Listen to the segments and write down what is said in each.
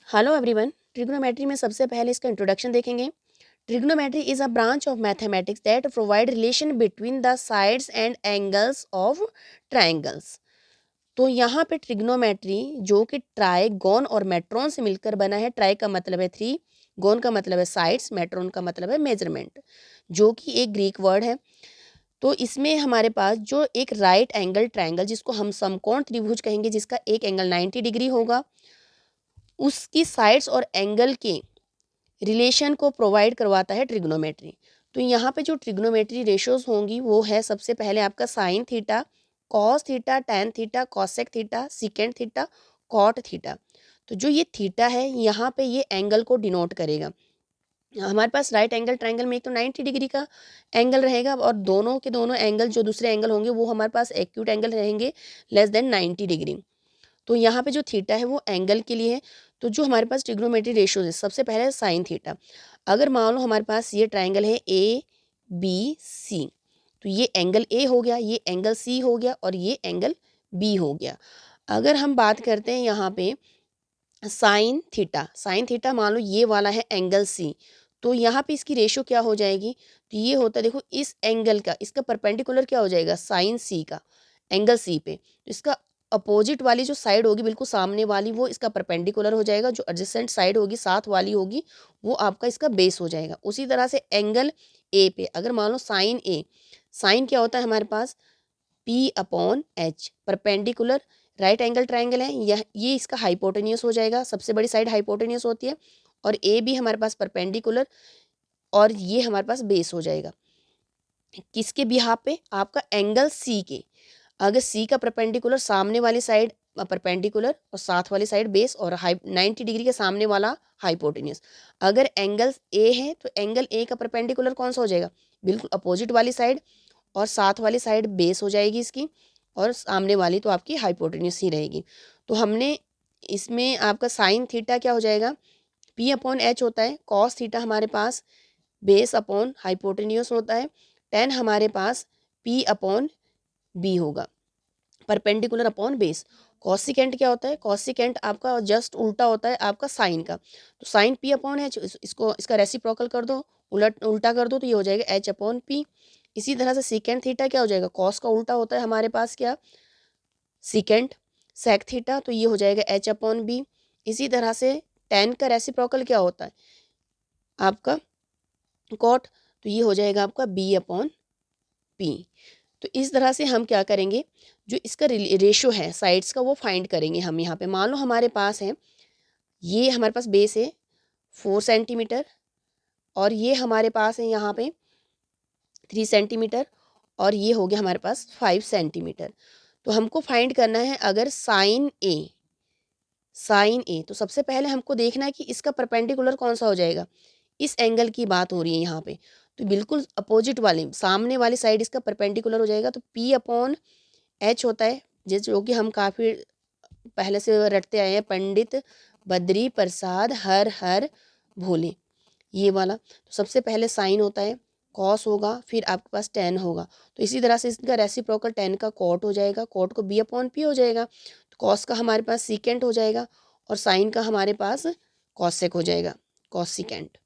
Hello everyone. Trigonometry में सबसे पहले इसका इंट्रोडक्शन देखेंगे। Trigonometry is a branch of mathematics that provide relation between the sides and angles of triangles. तो यहाँ पे ट्रिग्नोमेट्री जो कि ट्राई गोन और मेट्रॉन से मिलकर बना है। ट्राई का मतलब है थ्री, गोन का मतलब है साइड्स, मेट्रॉन का मतलब है मेजरमेंट, जो कि एक ग्रीक वर्ड है। तो इसमें हमारे पास जो एक राइट एंगल ट्रायंगल, जिसको हम समकोण त्रिभुज कहेंगे, जिसका एक एंगल 90 डिग्री होगा, उसकी साइड्स और एंगल के रिलेशन को प्रोवाइड करवाता है ट्रिग्नोमेट्री। तो यहाँ पे जो ट्रिग्नोमेट्री रेशियोज होंगी वो है सबसे पहले आपका sine theta, cos theta, tan theta, cosec theta, secant theta, cot theta. तो जो ये थीटा है यहाँ पे ये एंगल को डिनोट करेगा। हमारे पास राइट एंगल ट्रायंगल में एक तो 90 डिग्री का एंगल रहेगा और दोनों के दोनों एंगल जो दूसरे एंगल होंगे वो हमारे पास एक्यूट एंगल रहेंगे लेस देन 90 डिग्री। तो यहाँ पे जो थीटा है वो एंगल के लिए है। तो जो हमारे पास ट्रिग्नोमेट्री रेशियोज है, सबसे पहले साइन थीटा। अगर मान लो हमारे पास ये ट्राइंगल है ए बी सी, तो ये एंगल ए हो गया, ये एंगल सी हो गया और ये एंगल बी हो गया। अगर हम बात करते हैं यहाँ पे साइन थीटा मान लो ये वाला है एंगल सी, तो यहाँ पे इसकी रेशियो क्या हो जाएगी? तो ये होता है, देखो इस एंगल का इसका परपेंडिकुलर क्या हो जाएगा? साइन सी का एंगल सी पे, तो इसका अपोजिट वाली जो साइड होगी बिल्कुल सामने वाली, वो इसका परपेंडिकुलर हो जाएगा। जो एडजेसेंट साइड होगी साथ वाली होगी वो आपका इसका बेस हो जाएगा। उसी तरह से एंगल ए पे अगर मान लो साइन ए, साइन क्या होता है हमारे पास? P upon H, perpendicular right angle triangle है, यह ये इसका हाइपोटेनियस हो जाएगा। सबसे बड़ी साइड हाइपोटेनियस होती है और ए भी हमारे पास परपेंडिकुलर और ये हमारे पास बेस हो जाएगा। किसके बिहाफ पे? आपका एंगल सी के। अगर सी का परपेंडिकुलर सामने वाली साइड परपेंडिकुलर और साथ वाली साइड बेस और 90 डिग्री के सामने वाला हाइपोटेनियस। अगर एंगल ए है तो एंगल ए का परपेंडिकुलर कौन सा हो जाएगा? बिल्कुल अपोजिट वाली साइड और साथ वाली साइड बेस हो जाएगी इसकी, और सामने वाली तो आपकी हाइपोटेन्यूस ही रहेगी। तो हमने इसमें आपका साइन थीटा क्या हो जाएगा? पी अपॉन एच होता है। कॉस थीटा हमारे पास बेस अपॉन हाइपोटेन्यूस होता है। टेन हमारे पास पी अपॉन बी होगा, परपेंडिकुलर अपॉन बेस। कॉसिकेंट क्या होता है? कॉसिकेंट आपका जस्ट उल्टा होता है आपका साइन का। तो साइन पी अपॉन एच, इसको इसका रेसिप्रोकल कर दो, उल्टा कर दो, तो ये हो जाएगा एच अपॉन पी। इसी तरह से सीकेंट थीटा क्या हो जाएगा? कॉस का उल्टा होता है हमारे पास क्या? सीकेंट। सेक थीटा, तो ये हो जाएगा एच अपॉन बी। इसी तरह से टेन का रेसिप्रोकल क्या होता है आपका? कॉट, तो ये हो जाएगा आपका बी अपॉन पी। तो इस तरह से हम क्या करेंगे, जो इसका रेशियो है साइड्स का वो फाइंड करेंगे हम। यहाँ पे मान लो हमारे पास है, ये हमारे पास बेस है 4 सेंटीमीटर और ये हमारे पास है यहाँ पे 3 सेंटीमीटर और ये हो गया हमारे पास 5 सेंटीमीटर। तो हमको फाइंड करना है अगर साइन ए, तो सबसे पहले हमको देखना है कि इसका परपेंडिकुलर कौन सा हो जाएगा। इस एंगल की बात हो रही है यहाँ पे, तो बिल्कुल अपोजिट वाली सामने वाली साइड इसका परपेंडिकुलर हो जाएगा। तो पी अपॉन एच होता है, जो कि हम काफ़ी पहले से रटते आए हैं, पंडित बद्री प्रसाद हर हर भोले, ये वाला। तो सबसे पहले साइन होता है, कॉस होगा, फिर आपके पास टेन होगा। तो इसी तरह से इसका रेसिप्रोकल टेन का कॉट हो जाएगा, कॉट को बी अपॉन पी हो जाएगा। तो कॉस का हमारे पास सीकेंट हो जाएगा और साइन का हमारे पास कॉसेक हो जाएगा, कॉसिकेंट।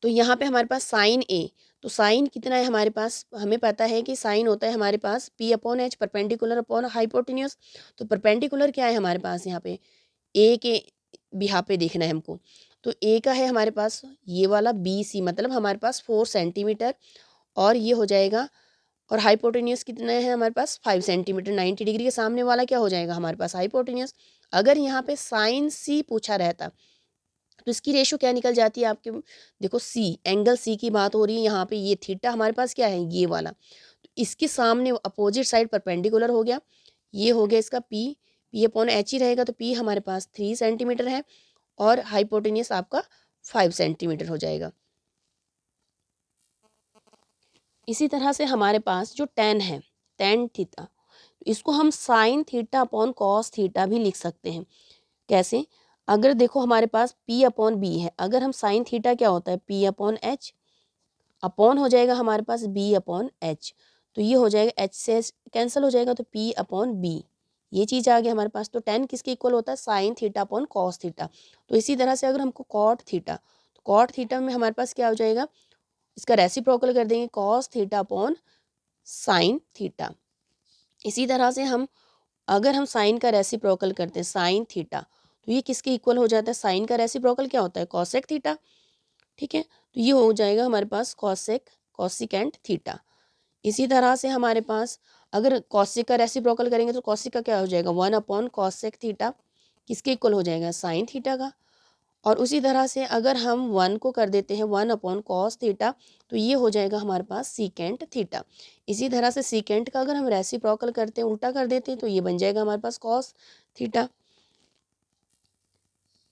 तो यहाँ पे हमारे पास साइन ए, तो साइन कितना है हमारे पास? हमें पता है कि साइन होता है हमारे पास P upon H, perpendicular upon hypotenuse. तो परपेंडिकुलर क्या है हमारे पास यहाँ पे? ए के बिहा पे देखना है हमको। तो ए का है हमारे पास ये वाला बी सी, मतलब हमारे पास 4 सेंटीमीटर और ये हो जाएगा। और हाइपोटेन्यूस कितना है हमारे पास? 5 सेंटीमीटर। 90 डिग्री के सामने वाला क्या हो जाएगा हमारे पास? हाइपोटेन्यूस। अगर यहाँ पे साइन सी पूछा रहता तो इसकी रेशो क्या निकल जाती है आपके? देखो सी, एंगल सी की बात हो रही है यहाँ पे, ये थीटा हमारे पास क्या है? ये वाला। तो इसके सामने अपोजिट साइड परपेंडिकुलर हो गया, ये हो गया इसका पी, पी अपॉन एच ही रहेगा। तो पी हमारे पास 3 सेंटीमीटर है और हाइपोटेनियस आपका 5 सेंटीमीटर हो जाएगा। इसी तरह से हमारे पास जो टेन है, टेन थीटा, इसको हम sine theta upon cos theta भी लिख सकते हैं। कैसे? अगर देखो हमारे पास P अपॉन बी है, अगर हम साइन थीटा क्या होता है? P अपॉन एच, अपॉन हो जाएगा हमारे पास B अपॉन एच, तो ये हो जाएगा, एच से कैंसिल हो जाएगा तो P अपॉन बी, ये चीज़ आ गया हमारे पास। तो tan किसके इक्वल होता है, sine theta upon cos theta. तो इसी तरह से अगर हमको कॉट थीटा, तो कॉट थीटा में हमारे पास क्या हो जाएगा, इसका रेसिप्रोकल कर देंगे cos theta upon sine theta. इसी तरह से अगर हम साइन का रेसिप्रोकल करते हैं साइन थीटा, तो ये किसके इक्वल हो जाता है, साइन का रेसिप्रोकल क्या होता है, कॉसेक थीटा। ठीक है, तो ये हो जाएगा हमारे पास कॉसिकेंट थीटा। इसी तरह से हमारे पास अगर कॉसिक का रेसिप्रोकल करेंगे तो कॉसिक का क्या हो जाएगा, 1 अपॉन कॉसेक थीटा, किसके इक्वल हो जाएगा, साइन थीटा का। और उसी तरह से अगर हम 1 को कर देते हैं 1 अपॉन कॉस थीटा, तो ये हो जाएगा हमारे पास सीकेंट थीटा। इसी तरह से सीकेंट का अगर हम रेसिप्रोकल करते हैं, उल्टा कर देते हैं, तो ये बन जाएगा हमारे पास कॉस थीटा।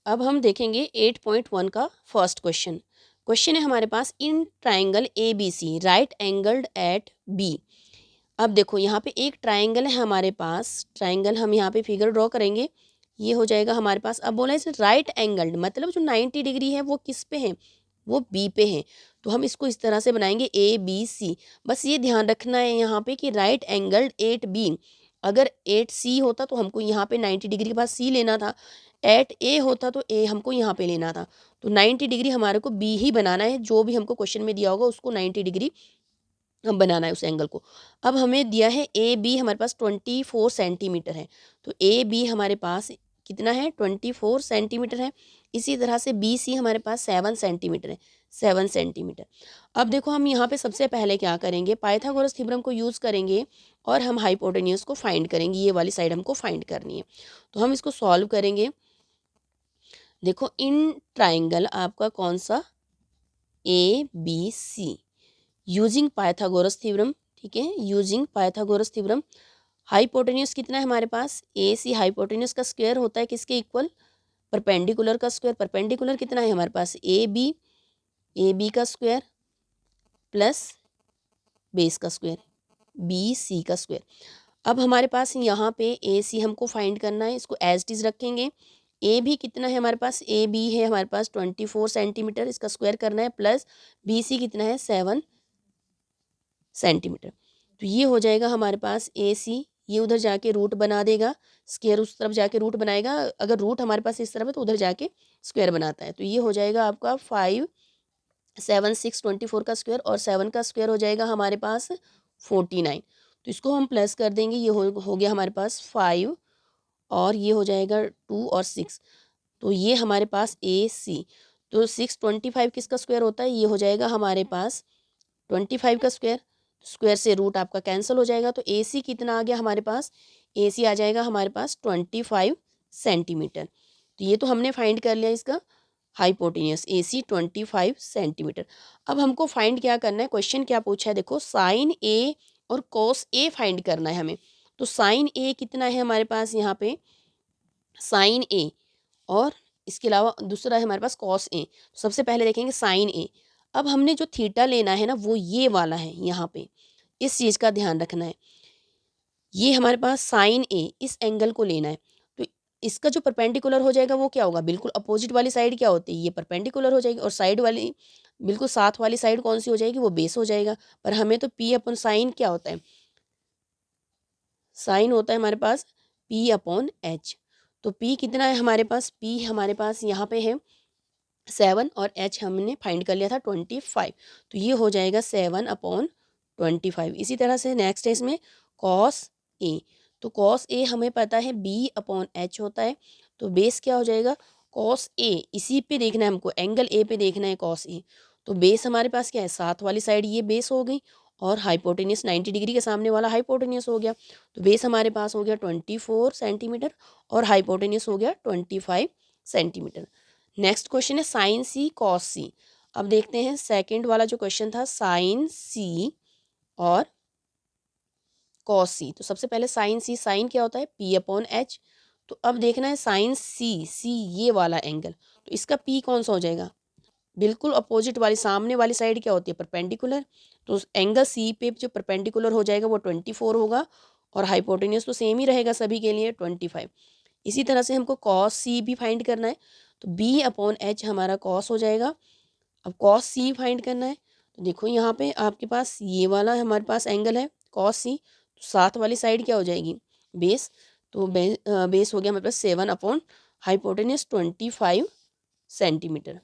अब हम देखेंगे 8.1 का फर्स्ट क्वेश्चन। क्वेश्चन है हमारे पास, in triangle A B C right angled at B. अब देखो यहाँ पे एक ट्राइंगल है हमारे पास, ट्राइंगल हम यहाँ पे फिगर ड्रॉ करेंगे, ये हो जाएगा हमारे पास। अब बोला है राइट एंगल्ड, मतलब जो 90 डिग्री है वो किस पे है, वो बी पे है। तो हम इसको इस तरह से बनाएंगे ए बी सी। बस ये ध्यान रखना है यहाँ पे कि राइट एंगल्ड एट बी, अगर एट सी होता तो हमको यहाँ पे 90 डिग्री के बाद सी लेना था, एट ए होता तो ए हमको यहाँ पे लेना था। तो 90 डिग्री हमारे को बी ही बनाना है, जो भी हमको क्वेश्चन में दिया होगा उसको 90 डिग्री हम बनाना है उस एंगल को। अब हमें दिया है ए बी हमारे पास 24 सेंटीमीटर है, तो ए बी हमारे पास कितना है, 24 सेंटीमीटर है। इसी तरह से बी सी हमारे पास 7 सेंटीमीटर है, 7 सेंटीमीटर। अब देखो हम यहाँ पे सबसे पहले क्या करेंगे, पाइथागोरस थ्योरम को यूज़ करेंगे और हम हाइपोटेन्यूज को फाइंड करेंगे, ये वाली साइड हमको फाइंड करनी है। तो हम इसको सॉल्व करेंगे। देखो इन ट्राइंगल आपका कौन सा, A B C, using Pythagoras theorem. ठीक है, यूजिंग पाइथागोरस थ्योरम। हाइपोटेन्यूज कितना है हमारे पास, ए सी, हाइपोटेन्यूज का स्क्वायर होता है किसके इक्वल, परपेंडिकुलर का स्क्वायर। परपेंडिकुलर कितना है हमारे पास, ए बी का स्क्वायर प्लस बेस का स्क्वायर, बी सी का स्क्वायर। अब हमारे पास यहाँ पे ए सी हमको फाइंड करना है, इसको एज इट इज रखेंगे। ए भी कितना है हमारे पास, ए बी है हमारे पास 24 सेंटीमीटर, इसका स्क्वायर करना है, प्लस बी सी कितना है 7 सेंटीमीटर। तो ये हो जाएगा हमारे पास ए सी, ये उधर जाके रूट बना देगा, स्क्वायर उस तरफ जाके रूट बनाएगा, अगर रूट हमारे पास इस तरफ है तो उधर जाके स्क्वायर बनाता है। तो ये हो जाएगा आपका 5 7 6 24 का स्क्वायर, और 7 का स्क्वायर हो जाएगा हमारे पास 49। तो इसको हम प्लस कर देंगे, ये हो गया हमारे पास 5, और ये हो जाएगा 2 और 6। तो ये हमारे पास ए सी। तो 625 किसका स्क्वायर होता है, ये हो जाएगा हमारे पास 25 का स्क्वायर, स्क्वायर से रूट आपका कैंसिल हो जाएगा। तो ए सी कितना आ गया हमारे पास, ए सी आ जाएगा हमारे पास 25 सेंटीमीटर। तो ये तो हमने फाइंड कर लिया इसका हाइपोटेन्यूस, ए सी 25 सेंटीमीटर। अब हमको फाइंड क्या करना है, क्वेश्चन क्या पूछा है, देखो साइन ए और कोस ए फाइंड करना है हमें। तो साइन ए कितना है हमारे पास यहाँ पे, साइन ए, और इसके अलावा दूसरा है हमारे पास कॉस ए। सबसे पहले देखेंगे साइन ए। अब हमने जो थीटा लेना है ना वो ये वाला है, यहाँ पे इस चीज़ का ध्यान रखना है। ये हमारे पास साइन ए, इस एंगल को लेना है। तो इसका जो परपेंडिकुलर हो जाएगा वो क्या होगा, बिल्कुल अपोजिट वाली साइड क्या होती है, ये परपेंडिकुलर हो जाएगी, और साइड वाली बिल्कुल साथ वाली साइड कौन सी हो जाएगी, वो बेस हो जाएगा। पर हमें तो पी अपॉन साइन क्या होता है, साइन होता है हमारे पास पी अपॉन एच। तो पी कितना है हमारे पास, पी हमारे पास यहाँ पे है 7, और एच हमने फाइंड कर लिया था 25। तो ये हो जाएगा 7 अपॉन 25। इसी तरह से नेक्स्ट है इसमें कॉस ए। तो कॉस ए हमें पता है बी अपॉन एच होता है। तो बेस क्या हो जाएगा, कॉस ए, इसी पे देखना है हमको, एंगल ए पे देखना है कॉस ए। तो बेस हमारे पास क्या है, साथ वाली साइड ये बेस हो गई, और हाइपोटेनियस 90 डिग्री के सामने वाला हाइपोटेनियस हो गया। तो बेस हमारे पास हो गया 24 सेंटीमीटर, और हाइपोटेनियस हो गया 25 सेंटीमीटर। नेक्स्ट क्वेश्चन है साइन सी कॉस सी। अब देखते हैं सेकंड वाला जो क्वेश्चन था, साइन सी और कॉस सी। तो सबसे पहले साइन सी, साइन क्या होता है पी अपॉन एच। तो अब देखना है साइन सी, सी ये वाला एंगल, तो इसका पी कौन सा हो जाएगा, बिल्कुल अपोजिट वाली सामने वाली साइड क्या होती है, परपेंडिकुलर। तो उस एंगल सी पे जो परपेंडिकुलर हो जाएगा वो 24 होगा, और हाइपोटेन्यूस तो सेम ही रहेगा सभी के लिए 25। इसी तरह से हमको कॉस सी भी फाइंड करना है। तो बी अपॉन एच हमारा कॉस हो जाएगा। अब कॉस सी फाइंड करना है, तो देखो यहाँ पे आपके पास ये वाला हमारे पास एंगल है कॉस सी, तो साथ वाली साइड क्या हो जाएगी, बेस। तो बेस हो गया हमारे पास 7/हाइपोटेन्यूज 25 सेंटीमीटर।